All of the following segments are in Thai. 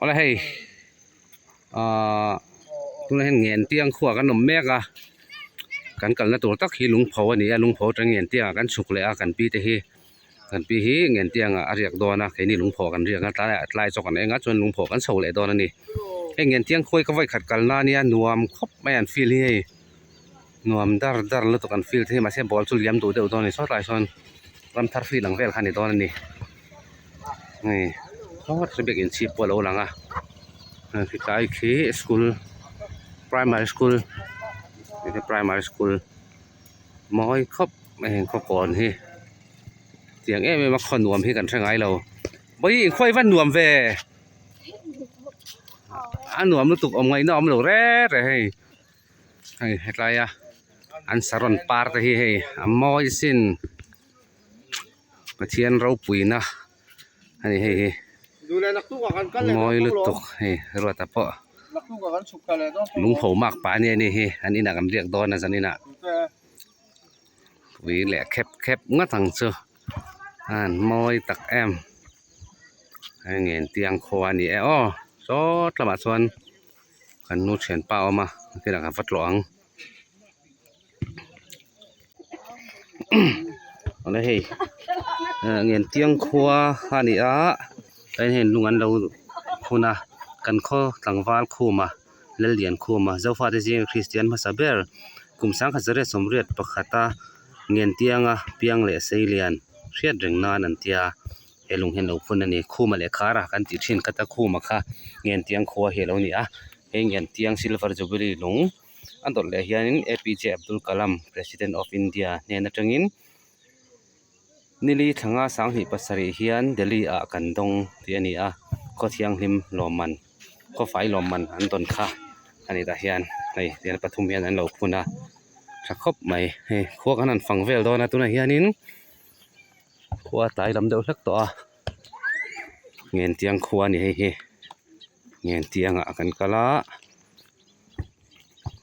อะไรให้ตัวนั้นเงียนเตียงขัวกันนมแม่กะกันกันนะตัวตักฮีลุงเผาอันนี้ลุงเผาจะเงียนเตียงกันสุกเลยกันปีเตฮีกันปีฮีเงียนเตียงเรียกดอนะแค่นี้ลุงเผากันเรียกกันตายลายจอกกันเองจนลุงเผากันโซ่เลยดอนั่นนี่ไอ้เงียนเตียงคุยก็ไว้ขัดกันหน้านี่นวมครบไม่อันฟิลให้นวมดาร์แล้วตัวกันฟิลที่มาเสียบอลสุดเลี้ยมตัวเดียวดอนี่ชอบลายชนลำทัดฟิลหลังเวลคันนี้ดอนั่นนี่นี่ชอบจะเบียกินชีพปวดหลังคือใกล้ขี้สคูล primary school นี่คือ primary school มอยครบไม่เห็นเขาก่อนที่เสียงไม่มาขอนวมให้กันใช่ไหมเราบ่ยค่อยวันนวมเวนวมรู้ตุกอมไงนอมเราแร่ให้อะไรอันสารนปาร์ตให้มอยสินมาเทียนเราปุ๋ยนะอันนี้ให้มอยรู้ตุกให้รถตะเปาะลุงเผามากป่าเนี่ยนี่อันนี้นะกันเรียกดอนนะสันนี่นะวิแหละแคบงัดถังเสือมอยตักแอมเงี้ยเตียงคอนี่อ๋อซอสละบาทส่วนกันนูเฉียนเปล่ามาที่หลังฟัดหลวงอะไรเฮ้เงี้ยเตียงครัวอันนี้ได้เห็นลุงอันเราคุณนะกันข้อต่างวาลคู่มาเลียนคู่มาเจ้าฟ้าที่จริงคริสเตียนมาซาเบลกุมสังขจรสมเร็จประคตาเงียนเตียงเปียงเละเซเลียนเชียดเริงนานันเตียเฮลุงเห็นเราพูดนี่คู่มาเละขาระกันติดชินกัตคู่มาค่ะเงียนเตียงคัวเฮเราเนี่ยเฮเงียนเตียงซิลเวอร์จูบิลีลุงอันตัวเลหิยันAPJ Abdul Kalam President of Indiaเนี่ยนัดงินนิลิทั้งสังหิปัสริฮิยันเดลีกันดงที่นี่ก็เที่ยงหิมลมมันก็ไฟลมมันอันต้นค่ะอันนี้ตาฮิยันในเดือนปฐุมยันอันเราพูดนะจะครบไหมให้ขั้วกันนั่นฟังเวลดอนะตัวนี้นินขั้วตายลำเดียวสักตัวเงียนเตียงขั้วนี่ให้เงียนเตียงกันกะละ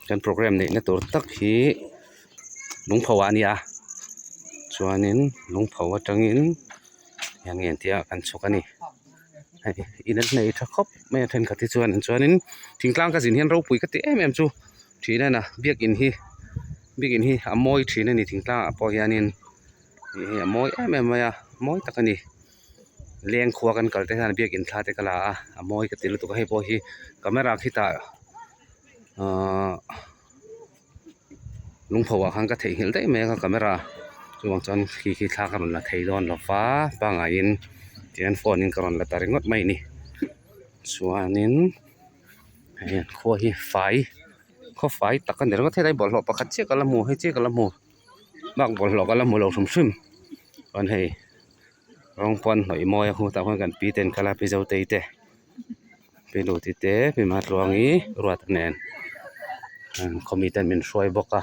กันโปรแกรมนี้นะตัวตักฮีลุงเผาอันนี้ส่วนนี้ลุงเผาจังอินยังเงียนเตียงกันสุกันนี่อินนั้นในจะครบไม่ทันกับที่ส่วนนี้ทิ้งกลางก็สินเห็นเราปุ๋ยก็เตะจูทีนั่นนะเบียกอินฮีมอยทีนั่นนี่ทิ้งกลางพอเฮียนินนี่มอยมายมอยตะกันนี่เลี้ยงขัวกันกันแต่ท่านเบียกอินท่าแต่กะลามอยก็ติดตัวให้พอฮีก็ไม่รักที่ตาลุงพอข้างก็เถียงได้ไหมก็ไม่รักช่วงจนขี้ท่ากันละเทียนละฟ้าบางอินเทียนฟอนินกันละตาริงดไม่นี่ส่วนนี้ขัวฮีไฟเขาไฟตักกันเดี๋ยวก็เท่ได้บอลหลอกประคัดเจ๊กละหมูให้เจ๊กละหมูบางบอลหลอกละหมูเราซึมวันให้รองปอนหน่อยมอยหูตาคนกันปีเต็นกะลาไปเจ้าเตยเตไปดูที่เตไปมาตรวงนี้รัวตะแนนเขามีเต็นเป็นช่วยบอก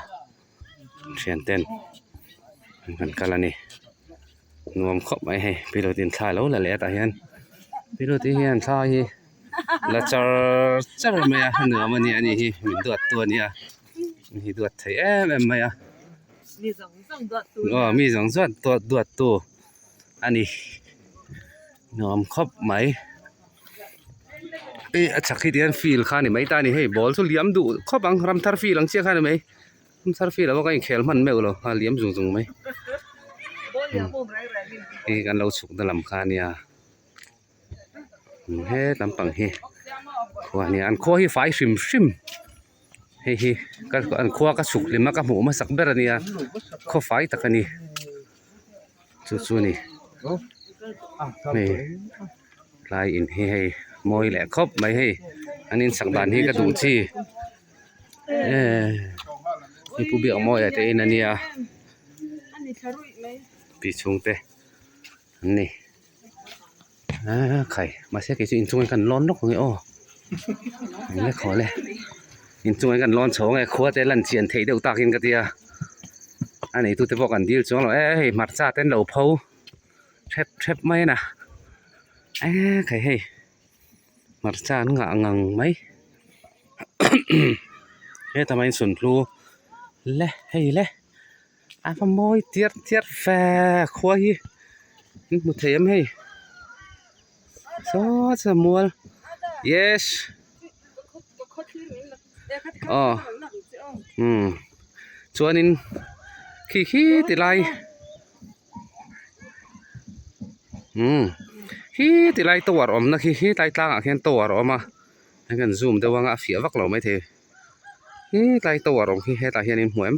เชียนเต็นกันกะลานี่นวมครบไหมให้ไปดูที่ท่าแล้วละแหละตาเฮียนไปดูที่เฮียนท่าฮีแล้วจะไม่เหนือมันเนี่ยนี่มีดวดตัวเนี่ยมีดวดไทยไม่มีสองส่วนตัวดวดตัวอันนี้นอมครบไหมชักให้เดียนฟีลข้านี่ไม่ตานี่ให้บอลสุดเลี้ยมดูครบบังรำทาร์ฟีหลังเชี่ยข้านี่ไหมรำทาร์ฟีแล้วก็ยังเขลมันไม่เอาหรอเลี้ยมสูงไหมกันเราสุกตะลำข้าเนี่ยเฮ้ลำปังเฮ้ขวานี่อันขวาให้ไฟชิมเฮ้ก็อันขวาก็สุกเลยมากับหมูมาสักเบอร์เนี่ยขวาไฟตะกันนี่สู้นี่ลายอินให้มอยแหละครบไหมให้อันนี้สังบานให้กระดูชีนี่ผู้เบี้ยมอยแต่อันนี้ปีชงเตนี่ไข่มาเสียกี่ชิ้นชงกันร้อนนกไงอ้อไม่ขอเลยอินชงกันร้อนโฉงไงขั้วแต่ลั่นเฉียนเทเดียวตากินกระเทียอันนี้ตัวเตบอกกันดีจังเลยมัดซาเต้นเหล่าเผาเชฟไหมนะไข่ให้มัดซาหงางังไหมทำไมส่วนพลูเล่เล่พมอยเทียดแฝควายมุดเทียมให้ซอสมัว yes อ๋อชวนนินขี้ติไลขี้ติไลตัวอมนะขี้ไตตางอ่ะแค่ตัวอมมาให้กันซูมแต่ว่าเสียวักเราไม่เทขี้ไตตัวอมขี้ให้ตาเฮียนินหัวม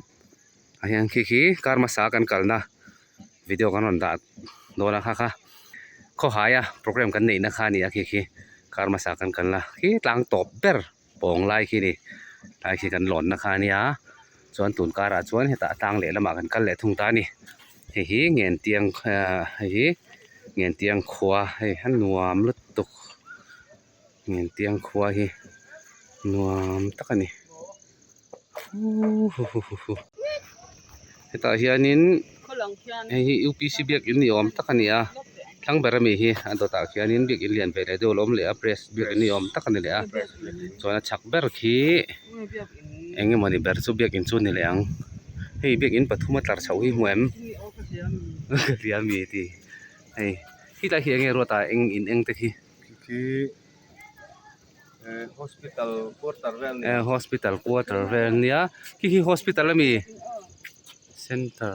อาเฮียนขี้การมาสากันกันนะวิดีโอกันนอนดัดโดนนะคะข้อหายโปรแกรมกันนี่นะคะนี่ขี้การมาสากันกันละขี้ต่างตบเบอร์ปองไล่ขี้นี่ไล่ขี้กันหล่นนะคะนี่ส่วนตุนการส่วนเหตุต่างเหล่ละมากันกันแหละทุ่งตานี่เฮ้ยเงียนเตียงเฮ้ยเงียนเตียงขวาเฮ้ยหันนวมลุดตุกเงียนเตียงขวาเฮ้ยนวมตะกันนี่เหตุเฮียนินเฮ้ยยูพีซีเบียกอินนิยมตะกันนี่ทั้งบารมีเฮอันตัวตาเฮียนินเบียกอินเลียนไปเลยเดี๋ยวล้มเลยเพรสเบียกอินนิยมตะกันนี่เลยส่วนชักเบอร์ขี้เอ็งมันนี่เบอร์ซูเบียกอินซูนี่เลยเฮ้ยเบียกอินปฐุมตราเฉาหิมวยมเรียมีทีเฮ้ยที่ตาเฮียงรัวตาเอ็งตะกี้hospital quarter well hospital quarter well เนี่ยที่ hospital ละมี center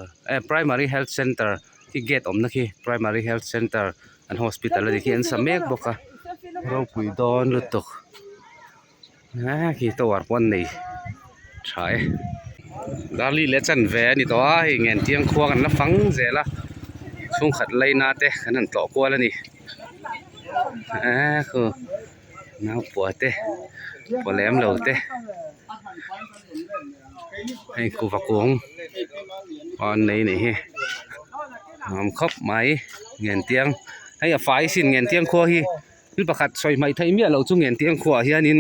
primary health center ที่ gate นะที่ primary health center and hospital ละที่อันสมัยบอกว่าเราคุยดอนลุตุกที่ตัววันนี้ใช่ดาลีเลจันเวนี่ตัวเงินเที่ยงควกันละฟังเจละช่วงขัดไล่นาเตะขนาดต่อกว่าแล้วนี่คือน้าปวดเตะปวดแหลมเหลาเตะให้กูฝักกงตอนนี้นี่หอมครบไหมเงินเตียงให้ฝ่ายสินเงินเตียงครัวฮีนี่ประคัดซอยไม้ไทยเมียเราจุ่เงินเตียงครัวเฮียนิน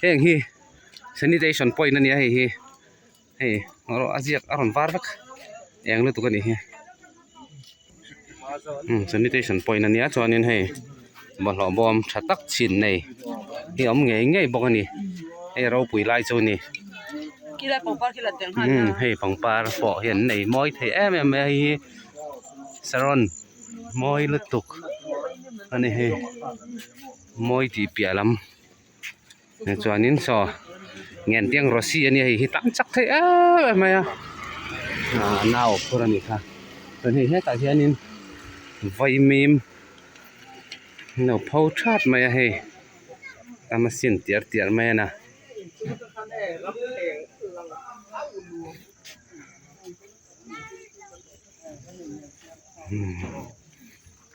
เองฮีsanitation point นั่นเนี่ยให้เราอาเจียกอารมณ์วาร์กเองเลยตัวกันนี่sanitation point นั่นเนี่ยจวนนี้ให้บ่หล่อบอมชัดตักชินนี่ที่อมไงบอกนี่ให้เราปุ๋ยลายโซนี่ให้ปังปาปอเห็นในมอยไทยให้สรอนมอยลุตุกอันนี้ให้มอยที่เปียลำจวนนี้ซอเงินเตียงรอซี่อันนี้ให้ตั้งจักไทยไม่น่าพูดนี่ค่ะตอนนี้ให้ตาเฮียนินไวมิมเราเผาชาติไม่ให้ตามมาสินเตียร์ไม่นะ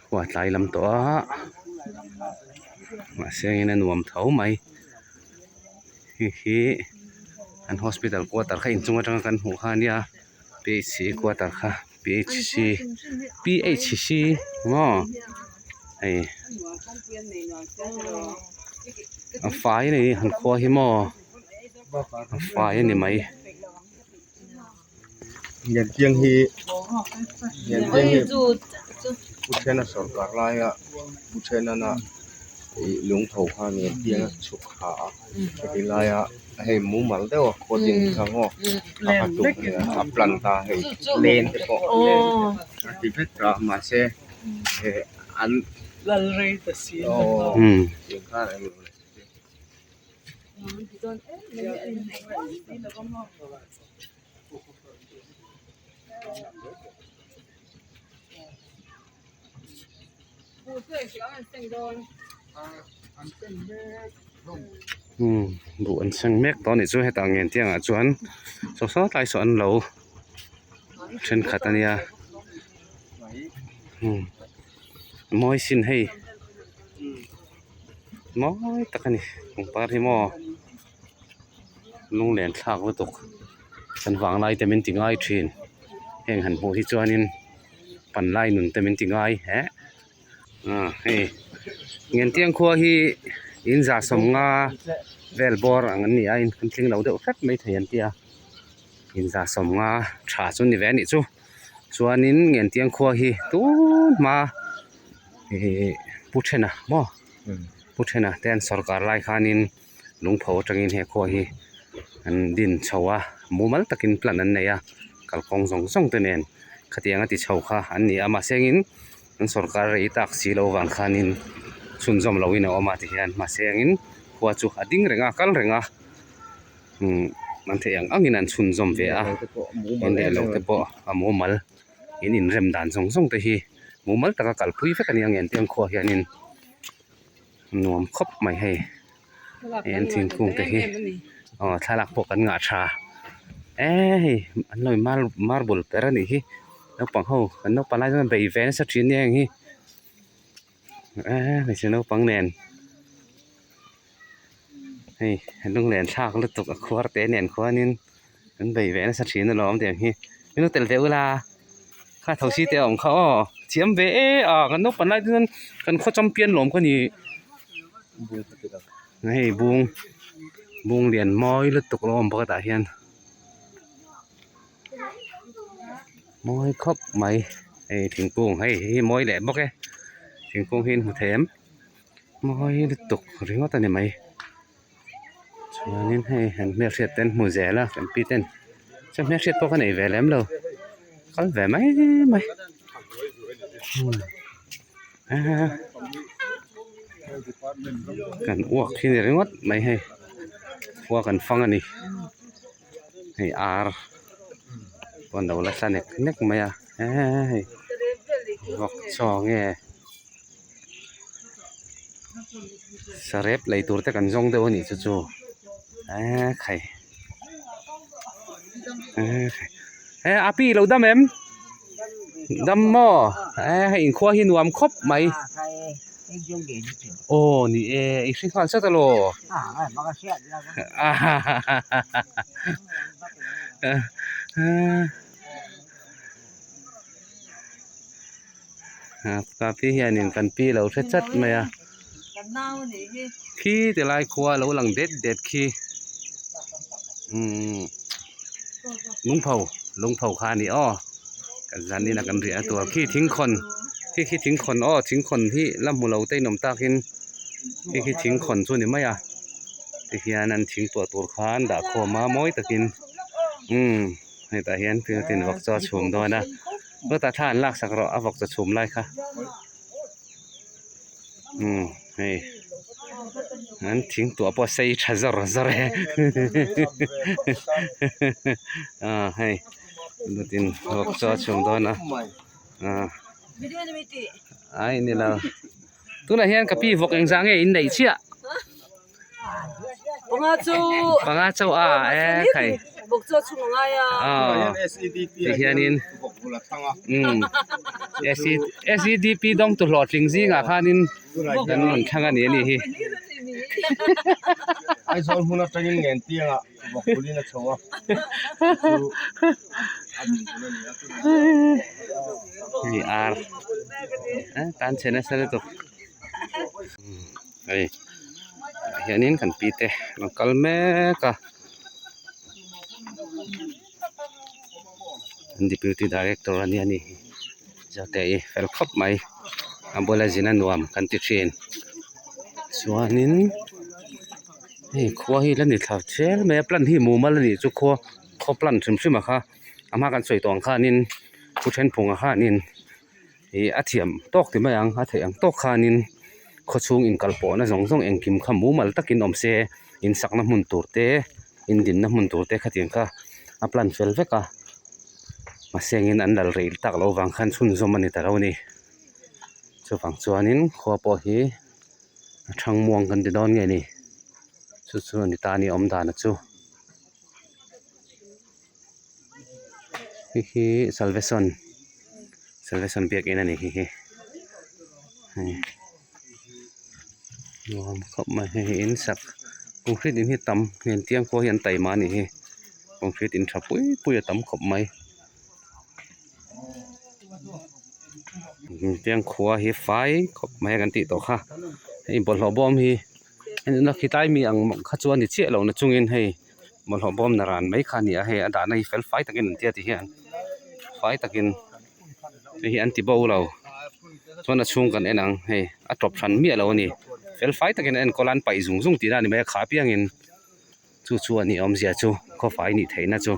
หัวใจลำตัวมาเสียงนั้นหวมเท้าไหมฮีอัน hospital กว่าตาข้าอินจุงจังกันหัวข้านี่PHC กว่าตาข้าPHC มั้งไอ้ฝ่ายนี่หันครัวหิมอฝ่ายนี่ไหมเงินเตียงฮีผู้เชนะสรการไล่ผู้เชนะน่ะหลวงเขาข้าเงินเตียงสุขาที่ไล่ให้หมูหมันเด้อคนยิงข้างห้องตุกเนี่ยปลันตาให้เลนที่ปอกที่เพชรมาเสอันLalray ta siya. ยังข้าอะไรอยู่บุอันเชิงเมฆตอนนี้ช่วยให้ต่างเงินเที่ยงจวนสอไต่สอนเราเช่นขัดอันนี้มอยสินให้มอยตะกันนี่ของปาที่มอลุงแหลนทากวัตกฉันวางไล่แต่เป็นติ่งไอทรีนแห่งหันโบที่จวนนินปั่นไล่หนุนแต่เป็นติ่งไอให้เงินเที่ยงครัวที่อินจ่าสมงาเวลบอร์อันนี้ไอ้คนทิ้งเราเดือดไม่เทียนเตียอินจ่าสมงาชาจุนนี่แวนี่จูส่วนนี้เงินเที่ยงครัวที่ตู้มาพูดเช่นนะบ่พูดเช่นนะแต่สรการไล่ขานินลุงเผาจังอินเฮครัวที่อันดินชาวมูมัลตะกินปลันนั่นเนี่ยกัลกองส่งตัวเนนขัดยังติชาวข้าอันนี้อามาเสียงินสรการไอ้ตักสีเราวางขานิน chun zom lo in a awma ti hian ma sengin khua chu a ding renga kal renga man the ang angin an chun zom ve a in le lo te pawh a mu mal in rem dan zong zong te hi mu mal taka kalpui vek ani ang en tiang khua hianin nuam khop mai hei en thingkung te hi thalak pawh kan ngah tha an loi marble per ani hi naupang ho kan naupang lai chuan bei ve na sa thin ni ang hi mai se naupang nen hei an lung len thak lutuk a khuar te nen khuanin an bei ve na sa thin a lawm tiang hi minu tel ve ula kha thosi te om kha thiam ve kan naupang lai chuan kan khaw champion lawm kha ni hei bung lian mawi lutuk lawm bawk ta hian môi khóc mày thingkung hi môi lẹ bốc ấy thingkung hin một thèm môi đứt tục riêng ngót này mày cho nên hay hành mèo sét tên mùa rẻ là cái pi tên cho mèo sét bốc cái này về lắm đâu có về mấy mày cần uộc khi này riêng ngót mày hay uộc cần phong anh đi hay còn đầu là sao này nách mày à vọc cho nghe sarep lấy tour ta cần rong đâu nhỉ chú khay api lâu đâm em đâm mò hình khoa hin nuam khop mày ồ nị ít sinh hoạt sao ta lo cà phê hiện những căn pi lâu rất chất mày à khi thì lại khoa lâu lằng đét khi lung phầu kha ni cái gian này là căn rỉa tua khi thính khôn thính khôn thì làm một lâu tây nằm ta khi thính khôn cho nên mày à thì hiện anh thính tua khan đã khô má mối ta kinh hay ta hiền tiền vọc cho chùm thôi nè bữa ta than lạc sạc rõ vọc cho chùm lại kha hay anh thính tua bỏ xây trả giờ rồi hay tiền vọc cho chùm thôi nè ai này là tôi là hiền cà phê vọc anh giang ấy in đầy chia bằng châu khay bốc cho chúng ngaya thì hianin SEDP dong tu lo tring ji nga khanin kan man thanga ni ni hi ai sol huna tangin ngen tianga bok pulina chonga ni tan chena sale to ai hianin kan pi te mang kalme ka Deputy Director ani jate fel khop mai ambola jina nuam kan ti thin chuanin khua hi lan ni thlau chel me plan hi mu mal ni chu kho plan thrim a kha ama kan soi tong kha nin pu then phunga kha nin athiam tok ti mayang athang tok kha nin kho chung in kalpo na zong engkim kha mu mal takin omse in sakna mun turte in din na mun turte khatin kha a plan fel veka masengin an dal reil tak lo wang khan chun zom ani taro ni chu wang chuanin khuwa po hi thang muang kan ti don nge ni chu ni ta ni om dan chu hi salvation biak in ani hi nuam khop ma hi in sak concrete in hi tam nen tiang ko hian tai ma ni hi concrete in thapui tam khop mai tiếng khua hi phái khop mai kan ti to kha hei bol ho bom hi na khitai mi ang kha chuan ni che lo na chungin hei bol ho bom na ran mai kha ni a hei ada nei fel phai takin tia ti hian phai takin hi an ti bo lo chuan a chung kan enang hei a top than mi lo ni fel phai takin en kolan pai zung ti na ni mai kha piang in chu ani om zia chu kho phai ni theina chu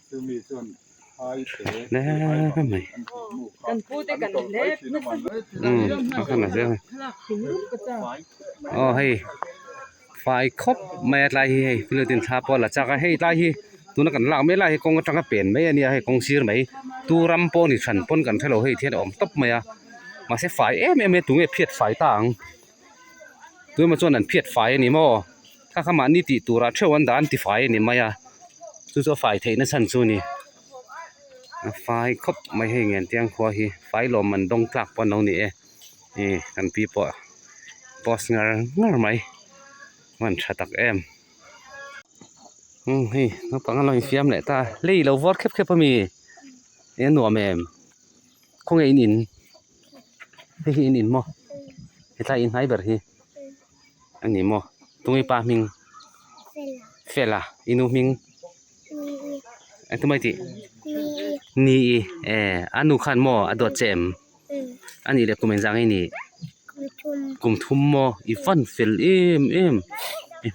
ซึ่งมีส่วนท้ายเตะ แน่ไหม กันพูดได้กันเล็บ เอาขนาดเสีย ถึงรูปก็จะ อ๋อให้ฝ่ายครบแม่ไรให้ฟิลิปปินส์ทาปอละจากให้ไรตัวนักกันลาวไม่ไรให้กองจังก็เปลี่ยนไม่อันนี้ให้กองซีร์ไหมตัวรำปอนี่ฉันปนกันให้เราให้เทียนอมตบไหมอะมาเสียฝ่ายตัวเพียดฝ่ายต่างตัวมาจนนั้นเพียดฝ่ายนี่มั้งถ้าขมานี่ติตัวราเชวันดานติฝ่ายนี่ไหมอะตัวฝ่ายเทนั่นฉันส่วนนี่ฝ่ายครบไม่ให้เงินเตียงครัวฮีฝ่ายลมมันดงกลักปนเอานี่นี่กันปีปอสงาไหมมันชัดตักเฮ้ยน้องปังอร่อยเฟียมแหละตาเล่เราวอดแคบพอมีเนี่ยหนัวแม่คงไอ้อินเฮ้ยอินมั้งเฮ้ยตาอินให้แบบนี้อันนี้มั้งตรงนี้ป้ามิงเฟล่าอินูมิงอันทำไมตินี่อันนู้ขันมั้งอันตัวเจมอันนี้เรียกกุมเป็นจังไอ้นี่กุมทุ่มมั้งอีฟันเฟล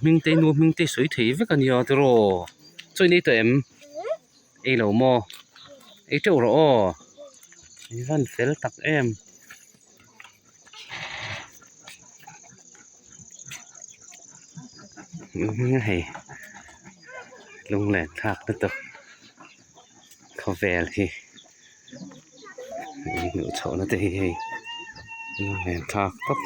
มิงเตนูมิงเตสวยถี่เวกันยอดรอช่วยนี่ตัวไอ้เหล่ามอไอ้เจ้ารออีวันเฟลตักให้ลงแหลกทักนั่นตัวเขาแวลที่หนูโชว์นั่นตัวให้ลงแหลกทักตัก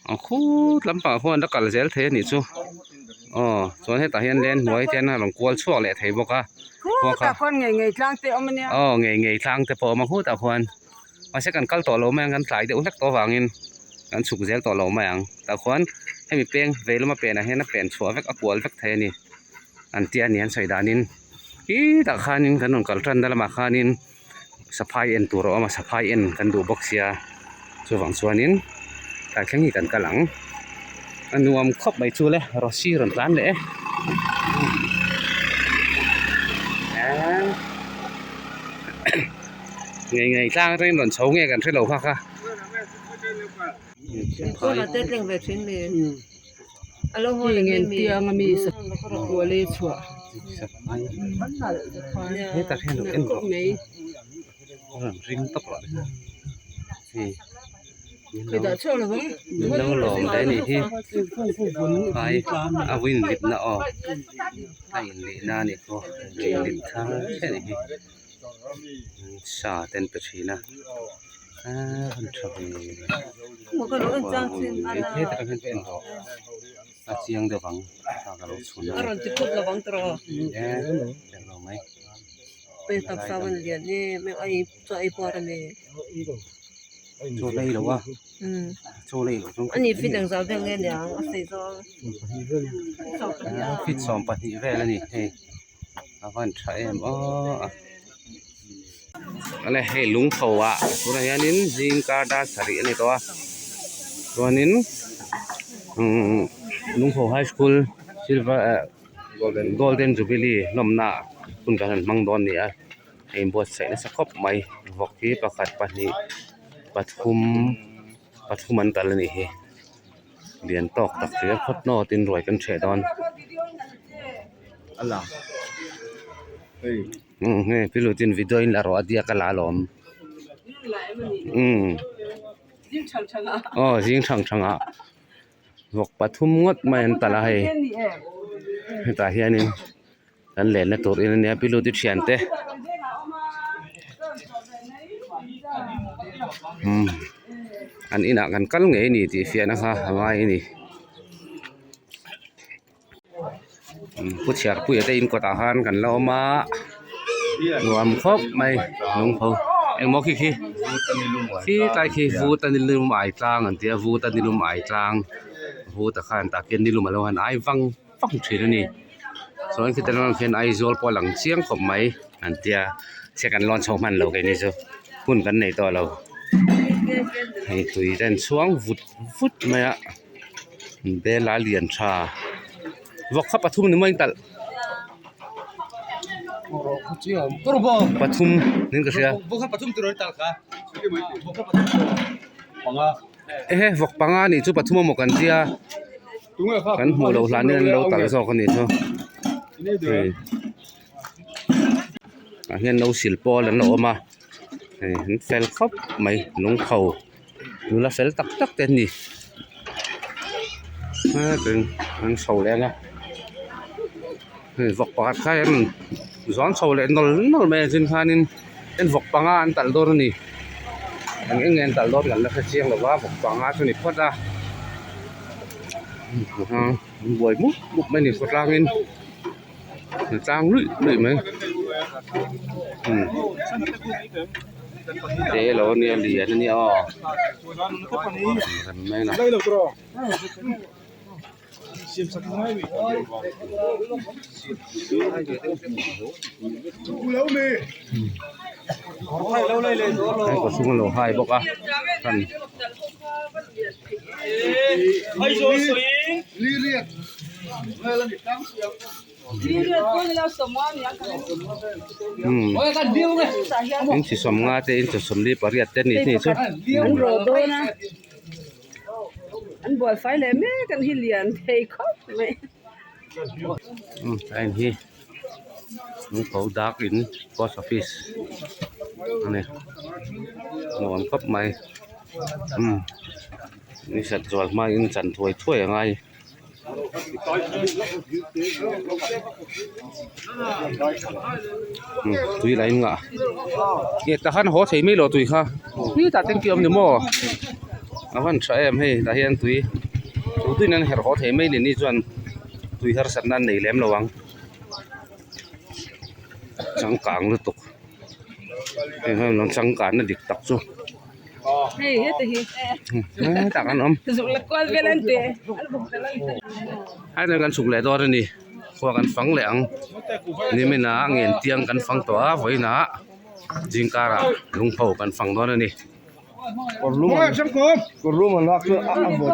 อ๋อคู่ลำปางพวนแล้วกันเซลเทนี่ชูอ๋อส่วนให้ตาเห็นเล่นหน่วยเจ้าหน้าหลงกวลชั่วแหละไทยบอกว่า แต่คนไงกลางเตะมันเนี่ย อ๋อไงทางแต่พอมาพูดตาพวนมาเช็คกันกัลต่อเราแม่งกันสายเดี๋ยวอุ้งสักตัววางอินกันสุกเซลต่อเราแม่งตาพวนให้มีเปลี่ยนเวลมาเปลี่ยนนะให้นักเปลี่ยนชัวร์เวกกวลเวกเทนี่อันเตียนี่อันใส่ดานินอีตาขานินกันนนกัลทันดาลมาขานินสะพายเอ็นตัวเรามาสะพายเอ็นกันดูบ็อกเซียส่วนฝั่งส่วนนินแต่แค่นี้กันกะหลังอันนวมครบใบชูเลยรอชีรันตันเลยไงจ้างเรื่องหล่นเฉาไงกันใช่เราพักค่ะ ก็เราเต้นเรื่องแบบนี้เลยอารมณ์เงินเตียงมีสักหัวเลยชัว นี่ตัดให้หนูเอ็นก่อนริงตบเลยนี่ คือแต่ช่วงนั้น เราหลอมได้นี่ที่ไปเอาวินลิบนะอ๋อไอ้ลิน่านี่ก็ลิบท่าแค่นี้ชาเต็นไปทีนะคนชอบมันก็รู้จังสิมัน เฮ้ยแต่เป็นก็อาเจียงเดือดฟังถ้าเราชวน อารมณ์จะพูดระวังตัว เอ๊ะเดี๋ยวเราไหม เป็นตับสาวันเรียนนี่ไม่ไอ้ตัวไอ้พอกันเลย โชว์ได้หรอวะโชว์ได้หรอ อันนี้ฟิตดังสาวเด็กเนี่ยเนี่ยใส่ซอง ฟิตซ้อมปฏิเวทแล้วนี่เฮ้ยอาวันใช้อ๋ออะไรให้ลุงเขาอ่ะตัวนี้นินจิงการดาสรีนี่ตัวนินลุงเขาไฮสคูลซิลเวอร์golden jubilee น้ำหน้าคุณกันมังดอนเนี่ยไอ้บวชใส่ในสกปไม่วอกที่ประกาศปฏิปฐุมันตัลนี่เรียนตอกตักเสือพดนอตินรวยกันเฉดอน Allah นี่พี่รู้จินวิดีโออินลารอดียกันลาลอมยิ่งช่างอ่ะ อ๋อยิ่งช่างอ่ะบอกปฐุมงดไม่อันตรายตาเฮียนี่อันเล่นในตัวนี้เนี่ยพี่รู้ที่เชียนเต้อันนี้นะกันกันไงนี่ที่เฟียนะคะว่าอันนี้ผู้เชี่ยวผู้ใหญ่ได้อินกว่าทหารกันแล้วมารวมครบไหมลุงพงเอ็งบอกขี้ใต้ขี้ฟูตันนิลุมไอจางอันเดียฟูตันนิลุมไอจางฟูตะขันตะเกียนนิลุมมาแล้วหันไอฟังทีนี่ส่วนที่ตะลังเขียนไอโซลพอหลังเสียงขบไหมอันเดียเช็กันร้อนชาวมันเราแค่นี้จ้ะพุ่นกันในตัวเราให้ตุยเต้นช่วงฟุดไหมอะเบลาเลียนชาวอกขับปฐุมนี่มันตัดปฐุมนี่ก็เสีย บุคคลปฐุมตัวนี้ต่างกันบุคคลปฐุมปังอ่ะ vok panga ni chu pathum mo kan tia kan hmu lo hlan nen lo tal zo kan ni chu a hian no sil pol an lo ma han fel khop mai lung khau nu la fel tak tak ten ni ten an sầu lên á vọc bạc khai em gión sầu lên nol mẹ xin khan in vọc banga an tal đôi nè anh nghe tal đôi gần là cái chiang là quá vọc banga cho nè phát ra buổi múc mấy nè phát ra in trang lụi mấy thế là nè liền nè gần mấy nè có sung lầu hai bốc à cần anh chỉ sắm ngã thế anh chỉ sắm đi bari tên này chứ anh rồi đôi na anh bồi phải lấy mấy cái hi liền thầy khóc mày anh hi những cậu dark in post office này ngon cấp màyนี่สัตว์จวลมาอินจันถวยช่วยยังไงตุยไรมึงอ่ะเนี่ยแต่ขันหัวใช้ไม่หล่อตุยค่ะนี่แต่เต็มเกี่ยมเนี่ยมั้งเอาขันใช้เอ็มให้แต่เฮียนตุยนั่นเห็นหัวใช้ไม่เนี่ยนี่จวนตุยหาสัตว์นั่นในแหลมระวังจังกลางหรือตกเห็นไหมลองจังการนั่นดิกตักจู่hey hết thìตักกันอม dùng là con về lên tiền ให้ในการสุกแหล่ตัวนี่พวกกันฟังแหลงนี่ไม่นะเงียนเตียงกันฟังตัวไว้นะจิงการะลุงเผากันฟังตัวนี่còn lúc mà nó cứ ăn bột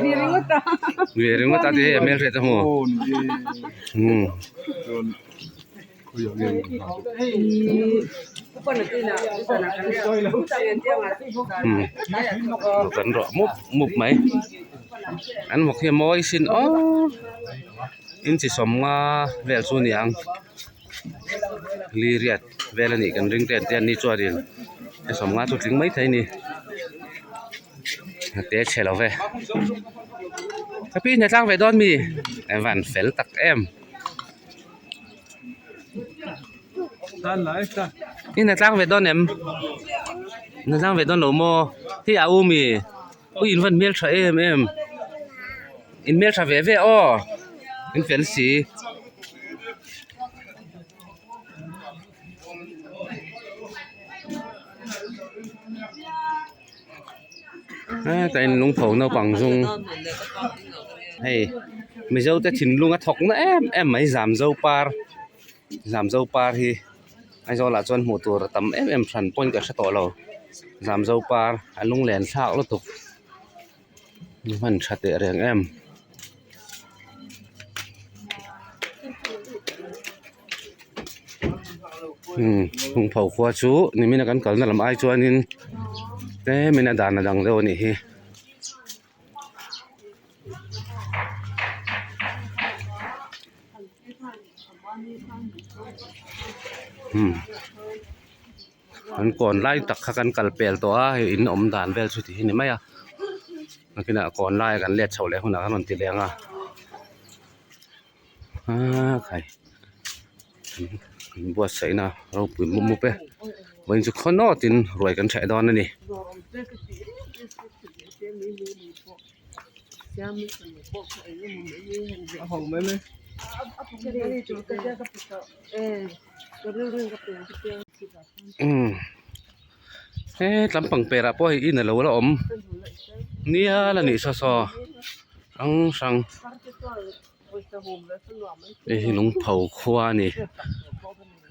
đi đến ngất ta เวียงว่าตาที่เมลเรตหัวcon là tin nào con là cái nào tiền tiêu màกันรอมุบไหมอันบอกเฮียมอยสินอ๋ออินสิสมงาเวลซูนี่ยังลีเรียดเวลนี่กันริงเตียนนี่จัวเดียนไอ้สมงาจุดลิงไม่ไทยนี่เตะเชลเวถ้าพี่ในจ้างเวดอนมีไอ้วันเฟลตักเอ็มนี่ในจ้างเวดอนเอ็มในจ้างเวดอนหนูโมที่อาอูมีอินวันเมลทราเอ็มอินเมลทราเวเวอ้ออินเฟลสีแต่ลุงเผาเนาปังซุงเฮ้ยไม่เจ้าแต่ถิ่นลุงก็ถกนะemไม่giảm dâu par hi ai do là chọn mộtตัวtầm em sản point cả sát lo giảm dâu par anh lung lén sao lo tục mình sát để riêng emลุงเผาขวาชูนี่มีนักการนั่นลำไอชวนนินแต่ไม่น่าด่านดังเร็วนี่ฮิมันก่อนไล่ตักกันกัลเปลตัวอินอมด่านเวลสุดที่นี่ไหมอ่ะนั่นคือน่ะก่อนไล่กันเลียดเฉาเลยคนน่ะกันนนตีแรงอ่ะใครบัวใส่นะเราปุ๋ยมุบไปวันจุกข้อนอตินรวยกันใช้ดอนนั่นนี่ลำปังเปร่าพ่ออินน่ะเราละอมเนี่ยละนี่ซออังสังลุงเผาขวานี่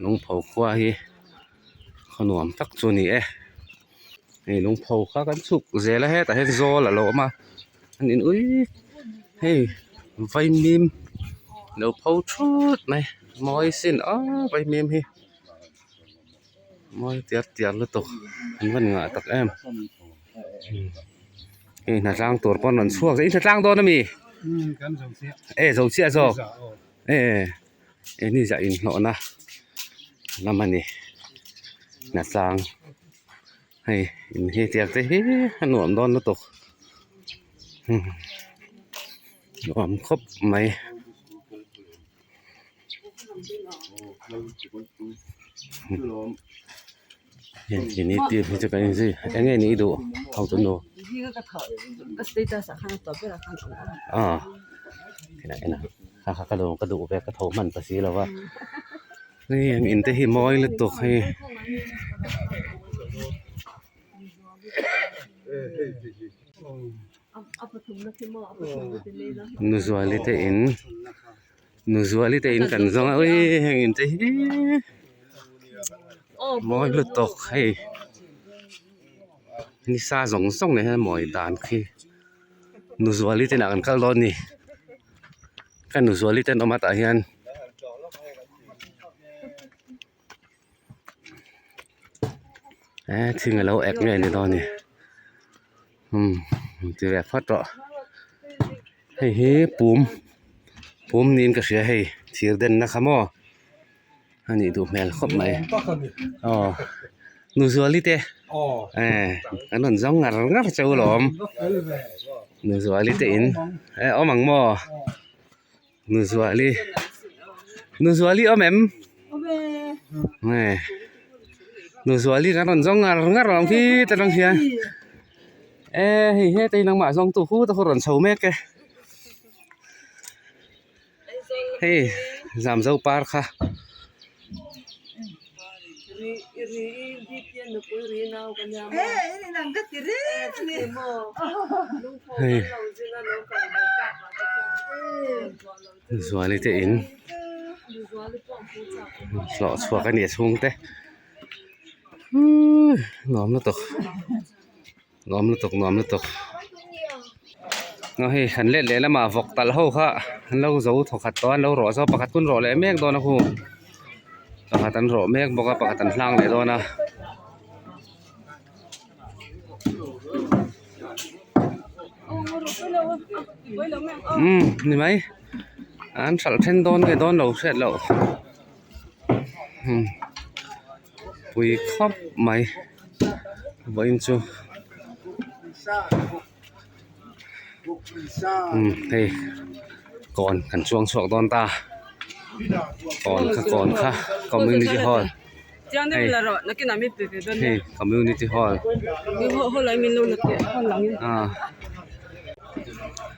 ลุงเผาขวาฮีขนมตักตัวนี้นี่ลุงเผาข้ากันสุกเจแล้วแต่ให้โซละเรามาอันนี้อุ้ยเฮ้ยไฟมิมเดี๋ยวเผาชุดไหมมอยสินไฟมิมฮีมอยเตียดแล้วตกมันง่ายตัก นี่น่าจ้างตัวป้อนนนช่วงนี่น่าจ้างตัวนะมี kan som se สงเสียซอก sa o นี่จะอินหลอนะน้ำมันนี่น่าจ้างให้อินเฮียเตียกเตะหนวมโดนแล้วตกหนวมครบไหมเห็นทีนี้ตีมันจะกันสิยังไงนี่ดูเอาตัวโน 이거 같아. 스테이터스 하나 더 빼라 한 거. ที่ไหนนะข้ากระดูกแบบกระโถมันภาษีแล้วว่านี่ยังอินเตอร์ฮิมอยเลยตกให้ 아파트 이렇게 뭐 아파트 내나. นูซัวลิเตอินกันซองยังอินเตอร์ฮิมอยเลยตกให้นี่ซาสองส่งเนี่ยฮะหมอยดานคือนูซัวลิเตนักกันกัลลอนนี่กันนูซัวลิเตนออกมาตาเฮียนถึงเราแอกเงินในตอนนี้จะแบบพัดต่อให้ปุ่มนี่ก็เสียให้เสียเด่นนะครับหมออันนี้ดูแมลครบไหมนูซัวลิเตอันนั้นจ้องงัดเจ้าหลอมนูซัวลิเตอินเอามังหมอนูซัวลิเอาแหม่มนูซัวลิกันนั้นจ้องงัดหลอมพี่แต่ต้องเสียเฮ้ยตีนังหมาซองตู้คู่ตะคนเฉาแม่แกเฮ้ยจำเจ้าปาร์ค่ะเฮ้ยสวยเลยเจอินหล่อชัวกันเนี่ยช่วงเต้น้อมแล้วตกnó hay khẩn lệ lệ là mà vọc tạt hậu khá lâu dấu thọc khát toán lâu rõ sao bạc khát kun rõ lệ mẹ đó nó khu bạc khát tan rõ mẹ bạc khát tan lang lệ đó naนี่ไหมอันสัลเทนโดนcái đón đầuเสร็จแล้วปุยครอบไหมไว้จู เฮ้ยก่อนขันช่วงตอนตาก่อนค่ะcommunity hall 这样的来了，那给那边别别的。เฮ้ย community hall 后来没弄那个，后来。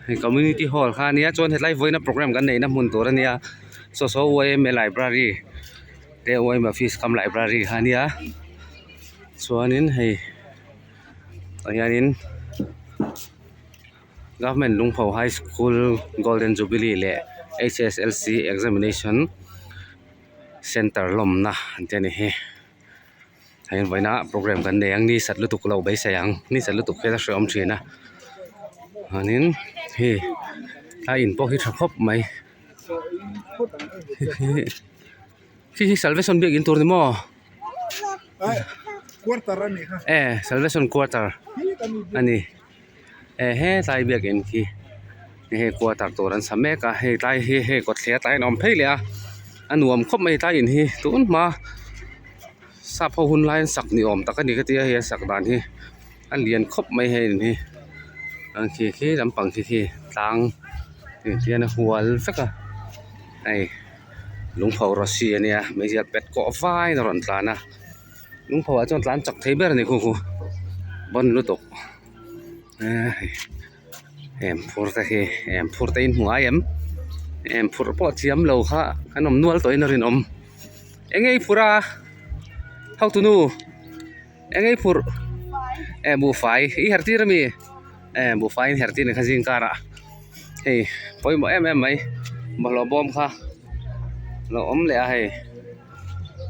เฮ้ย community hall ค่ะเนี่ยจนเฮ็ดไลฟ์ไว้นะโปรแกรมกันในนะมุนตัวเนี่ยโซไว้ใน library เดี๋ยวไว้มาฟีสคำ library ค่ะเนี่ยส่วนนี้ให้อย่างนี้Government Lung Phau High School Golden Jubilee le HSLC Examination Center lom na antene he hain vaina program kan ne ang ni sat lutuk lo bai sayang ni sat lutuk khela shom thina anin he ta in po hi thakop mai hi salvation big in tur ni mo quarter rani ha salvation quarter ani he tai biak in ki he quarter toran same ka he tai he ko thia tai nom phei le anuam khop mai tai in hi tun ma sa pho hun line sak ni om takani ka tia he sak dan hi an lian khop mai he ni an khi lam pang khi tang ti tia na hual feka ai lung phau ro si ania me jiat pet ko vai na ron tlana lung phau a chon tlan chak thei ber ni khu bon lu tok em phur ta in huai em phur po chiam lo kha kanom nual toy na rin engei phura how to know engei phur bu fai I herti rami bu fai herti ne khajing kara hey poi mo em mai balo bom kha lo le a hey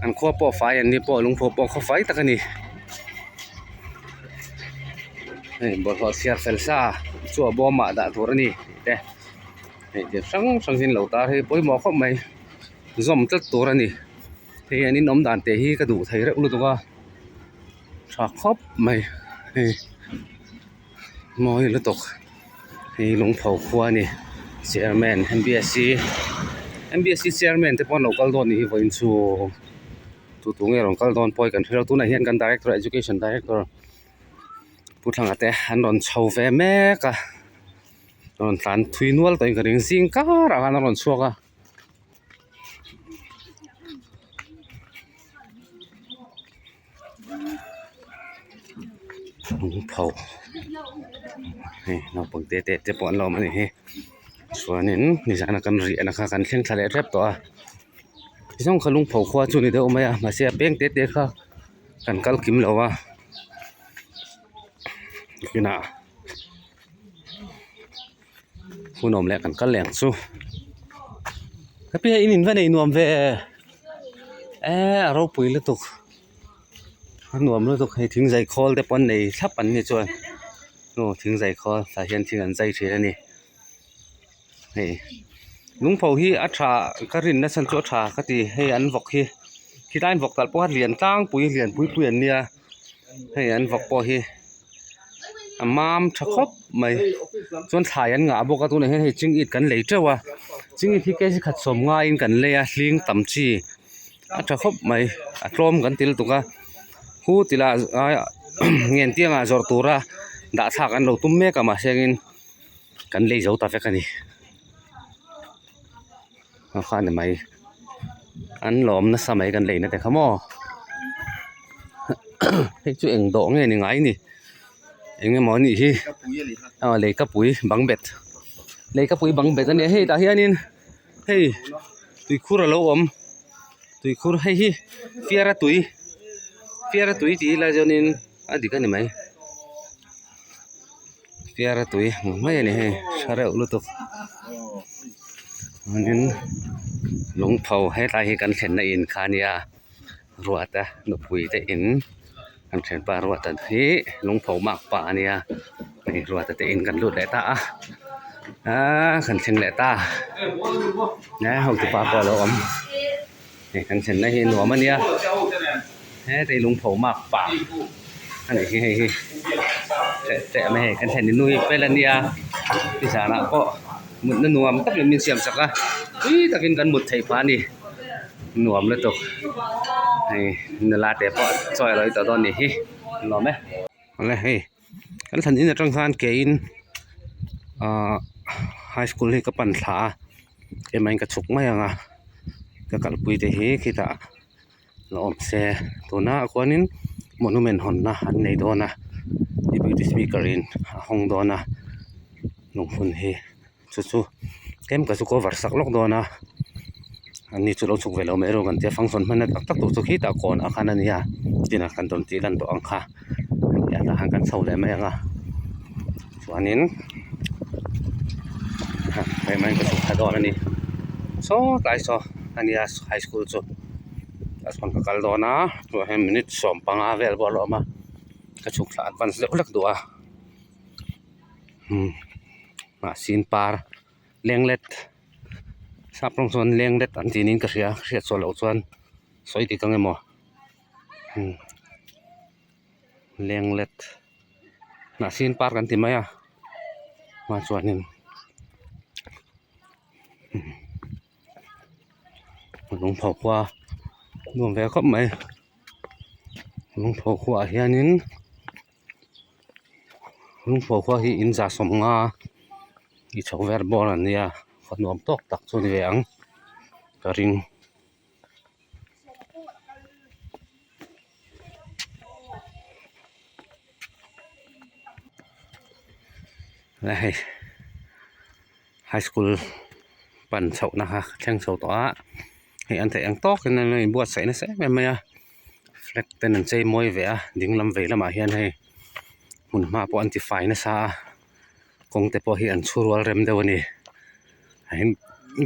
an kho po fai an ni po lung pho po kho fai takani bol ho siar felsa chua bom ma da thor ni te je sang sin lo ta he poi mo khop mai zom tat tor ani the ani nom dan te hi ka du thai ra ulu to ka tha khop mai he mồi lú tục thì lũng phẩu khoa nè chairman MBSC chairman te pon local don ni voin chu tu nghe rong kal don poi kan thelo tu na hian kan director education director puthlang ate an ron chho ve me ka ron tlan thui nual toin ka ring sing ka ra an ron chuaka lũng phẩu hey no pang te pon lo ma ni he chuanin ni zana kan ri ana kha kan thleng thale rep to a isong khalung phau khwa chu ni de omaya ma se peng te kha kan kal kim lo wa kina hunom le kan kal leng chu kapi in va nei nuam ve aro pui le tuk nuam le tuk hei thing zai khol te pon nei thlap an ni chuan no thing zai khol sa hian thing an zai the ani hei lung phau hi a tha ka rin na san chu tha ka ti hei an vok hi khitain vok tal po lian tang pui an nia hei an vok po hi amam thakop mai chon thai an nga boka tu ne hei ching it kan lei trewa ching it hi ke si khat som nga in kan le a hling tam chi a thakop mai a tlom kan til tuka hu tila ngen tianga zor tura da thak an lo tum me ka ma sengin kan lei zo ta fe kani khan mai an lom na samai kan lei na te khamo hei chu eng do nge ni ngai ni eng mo ni hi le ka pui bang bet ani hei ta hianin hei tui khur lo om tui khur hei hi fiara tui ti la jonin adi kan ni mai fiara tui mai ani hei sare ulu to anin lung phau he tai hi kan thlen na in khania ruata no pui te in kan thlen pa ruata hi lung phau mak pa ania ni ruata te in kan lut le ta kan thlen le ta na hau tu pa ko lo om ni kan thlen na hi no mania he te lung phau mak pa ani hi te me kan thlen ni nui pelania ti sana ko mun na nuam tak min siam saka takin kan mut thei pa ni nuam le to hei nala te pa choi loi ta don ni hi lo me le hei kan than in atang khan ke in high school hi ka pan thla e mai ka chuk mai anga ka kal pui te hi kita lo om se to na kwanin monument hon na an nei do na deputy speaker in hong do na lung phun hi chu kem ka chu ko var sak lok do na ani chu lo chuk velo me ro kan te function man tak tak tu chu khi ta kon a khan ania tina kan ton ti lan to ang kha ya la han kan chho le mai anga chuanin mai mai ka chu kha do ani so tai so ania high school chu as kon ka kal do na chu hem minute som panga vel bo lo ma ka chu thla advance le ulak do a ma sin par lenglet saprong son lenglet an tinin ka ria so lo chuan soi ti kang emo lenglet na sin par kan ti maya ma chuanin lung phau kwa nuam ve khop mai lung phau kwa hianin lung phau kwa hi in za som nga i chho ver bol an nia nuam tok tak chu ni ve ang ka ring la hei high school pan chho na ha thleng chho to a hei an the ang tok in nei buat sai na se me maya flag ten an chei moi ve a ding lam ve lama hian hei mun ma po anti fai na sa kong te po hi an churual rem deuh ani hin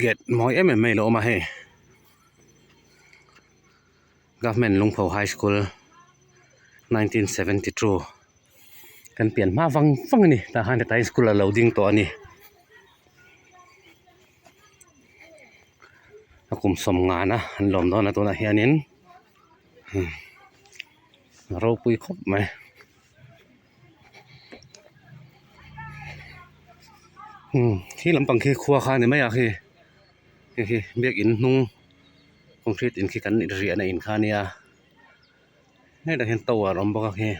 get moi em mai lo ma he government lungphau high school 1972 kan pian ma wang ni ta han ta school a loading to ani akum som nga na an lom do na to na hianin ro pui khop mai ที่ลำปังคือครัวข้านี่ไม่อยากคือเบียกอินนุ่งคอนกรีตอินคือกันเรียนในอินข้าเนี่ยนี่เราเห็นตัวรำบอกคือ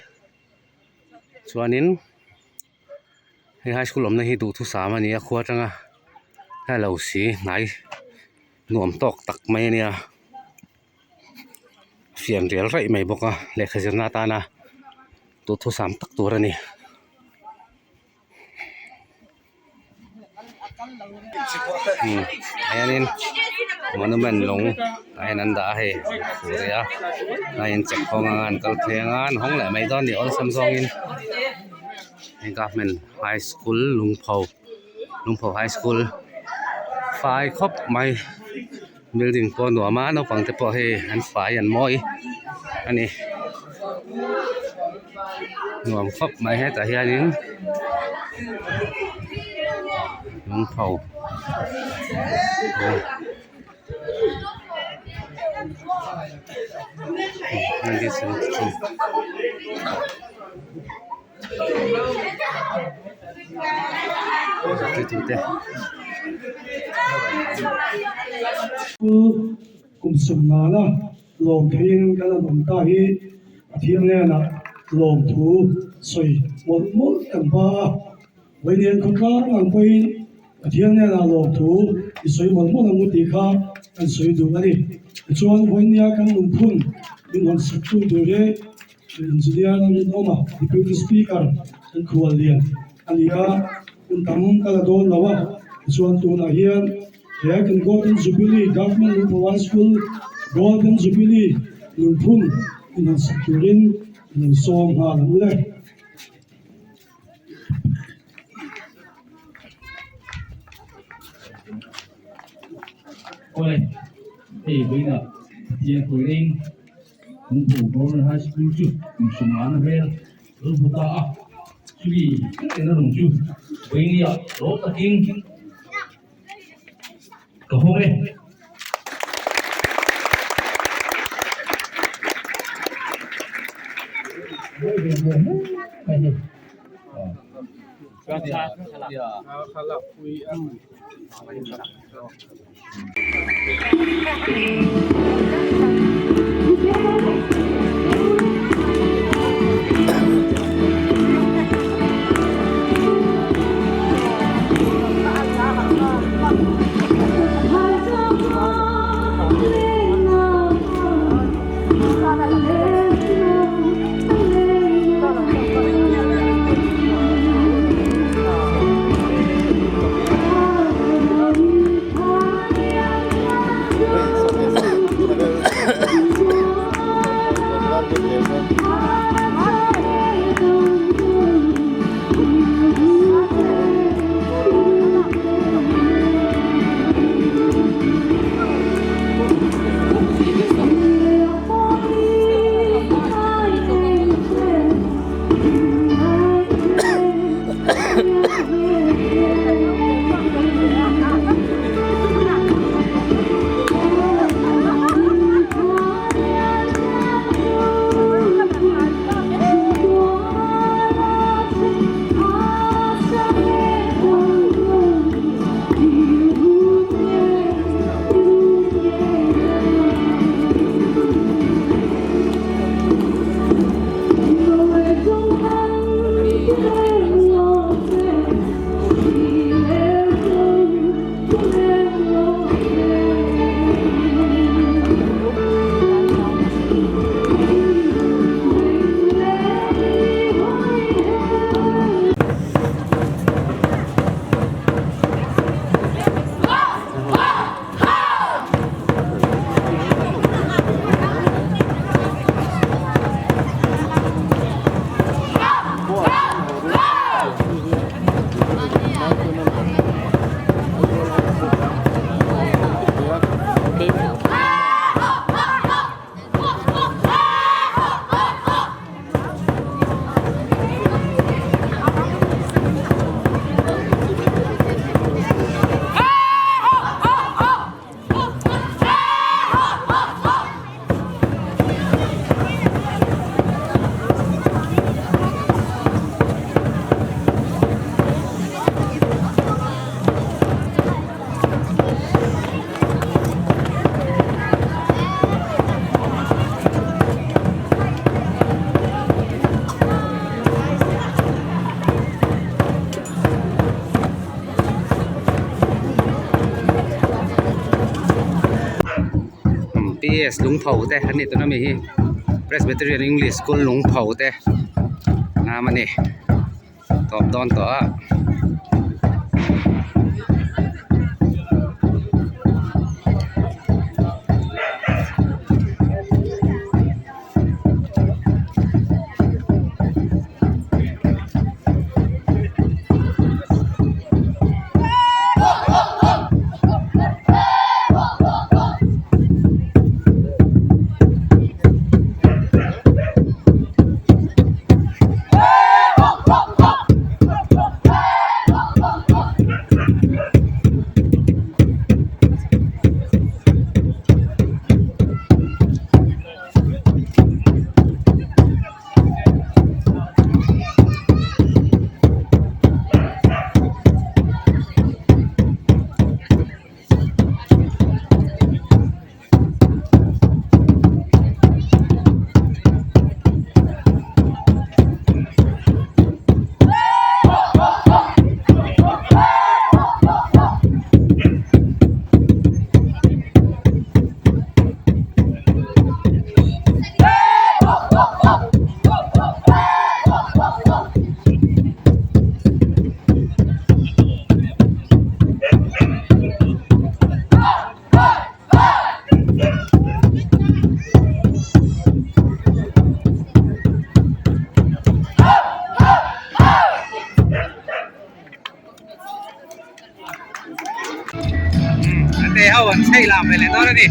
ส่วนนี้ให้ไฮสคูลผมนี่ดูทุกสามอันนี้ครัวจังอ่ะให้เราสีไหนหน่วมตอกตักไม่เนี่ยเสียงเรียลไรไม่บอกอ่ะเล็กขนาดตานะตัวทุกสามตักตัวนี่ไอ้นี่มันมันลงไอ้นั่นได้สุดยอดไอ้ยังจับของงานก็เทียงงานห้องแหละไม่ตอนเดี๋ยวซัมซุงอินนี่ก็เป็นไฮสคูลลุงเผาไฮสคูลไฟครบไม่บิลดิ้งปอนหัวมาเราฟังแต่พอให้อันไฟอันมอยอันนี้หน่วมครบไม่ให้แต่เฮียนี้ลุงเผานั่นที่สุดที่เด็กกุมสุนานะลงเพียงกันลงตาฮีเทียงเนี่ยนะลงถูสวยหมดกันบ้าไว้เรียนคนกลางอันไปเทียงเนี่ยนะลงถูสวยหมดมุติค่ะอันสวยดูกันดิชวนวันนี้กันลงพุ่งดินวันสักตัวดูเลยดินสุดยอดนั่นออกมาดิพูดสปีกเกอร์อันควรเรียนอันนี้ก็คุณตั้งกันโดนแล้วว่าชวนตัวนักเรียนHekin Golden Jubilee Government Lumpur School Golden Jubilee Lumpur in Sakurin in Song Hall Ôi, thì bây giờ thì cuối đêm Lumpur Golden High School chứ, cùng sum ăn về, Lumpur ta, chứ gì cái nó đồng chứ, bây giờ đốt ta kinh Go home. PS ลุงเผาแต่อันนี้ตัวนั้นมี Presbyterian English School ลุงเผาแต่มันนี่ตอบดอนต่อเตะเอาใช่ลามไปเลยตอนนี้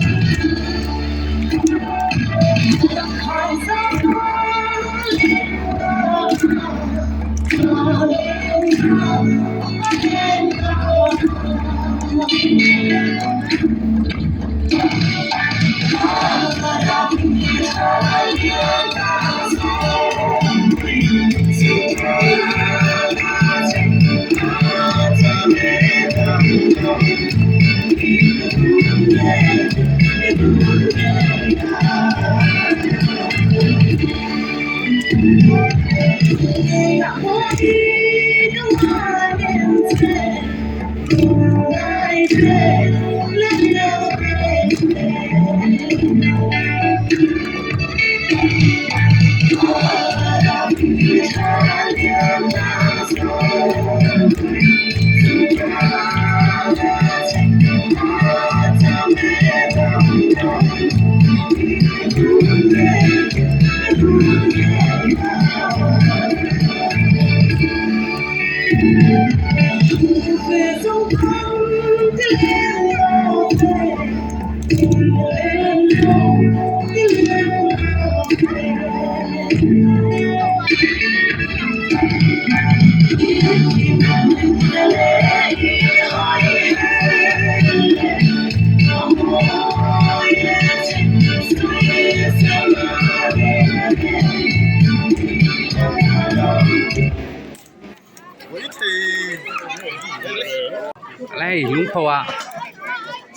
อะไรลุงเขาว่า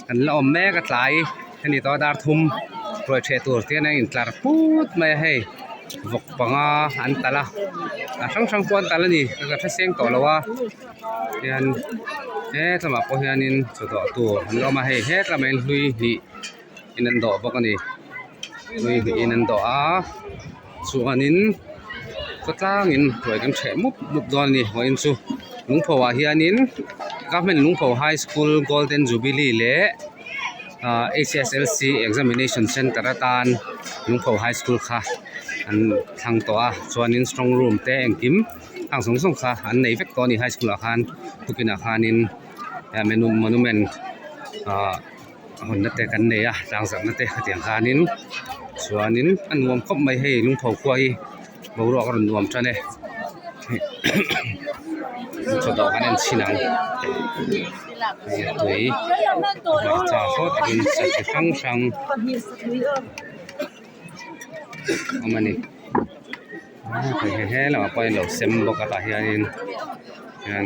กันละอมแม่ก็ตายอันนี้ต่อดาร์ทุ่มโปรยเชตัวเตี้ยนั่งอินตลาดพูดไม่ให้วกปังอันตละช่างควนตละนี่ก็จะเสียงต่อแล้วว่ายันสมัครพอยันนินสุดตัวเรามาให้เราไม่ลุยนี่อินันดอกบอกกันนี่ลุยอินันดอกส่วนนินก็ตั้งอินรวยกันเฉมุบดอนนี่ว่าอินสุลุงพ่อว่าเฮียนินก็เป็นลุงพ่อ High School Golden Jubilee เล่ HSLC Examination Center ตานลุงพ่อ High School ค่ะอันทางตัวส่วนนิน Strong Room แต่งกิมทางสงค่ะอันในเวกตัวนี้ High School อาคารทุกินอาคารนินเมนูมอนูเมนต์หุ่นนัดเตะกันเนี่ยหลังจากนัดเตะเตียงคานินส่วนนินอันรวมครบไม่ให้ลุงพ่อคุยบรอกรรวมจันเนี่ยสุดดอกกันนั่นชินังด้วยจ่าโคตรกินสักครั้งช่างเอามานี่ไปแห่แล้วไปเหล่าเซมบอกกันที่นี่นั่น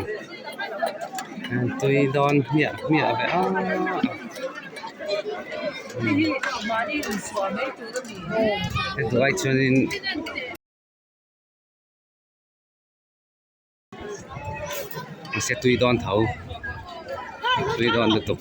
ตัวดอนเมียไปตัวไอ้ชนินเสร็จตุยดอนเถาตุยดอนตุก